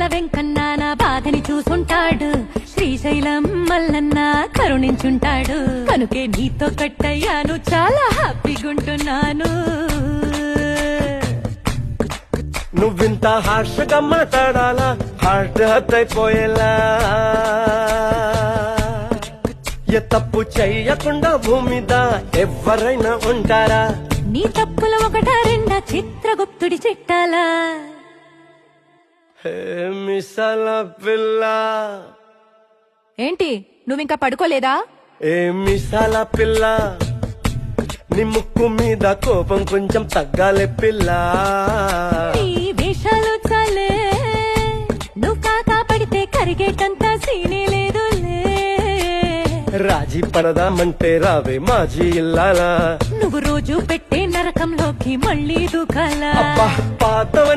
తిరుమల వెంకన్న నా బాధని చూసుంటాడు, శ్రీశైలం మల్లన్న కరుణించుంటాడు. కనుకే నీతో కట్టయ్యాను, చాలా హ్యాపీగుంటున్నాను. నువ్వింత హార్షగా మాట్లాడాలా, హార్ట్ హర్ట్ అయిపోయేలా. ఏ తప్పు చెయ్యకుండా భూమి మీద ఎవరైనా ఉంటారా? నీ తప్పులు ఒకటా రెండా, చిత్రగుప్తుడి చిట్టాలా. మిసాల పిల్ల, ఏంటి నువ్వింకా పడుకోలేదా? ఏ మిసాల పిల్ల, నీ ముక్కు మీద కోపం కొంచెం తగ్గాలే పిల్ల. నీ వేషాలు చాలే, నువ్వు కాకా పడితే కరిగేటంత సీనే లేదులే. రాజీ పడదామంటే రావే మాజీ ఇల్లాలా. నువ్వు రోజు పెట్టే నరకంలోకి మళ్ళీ దూకాలా. అబ్బా పాతవ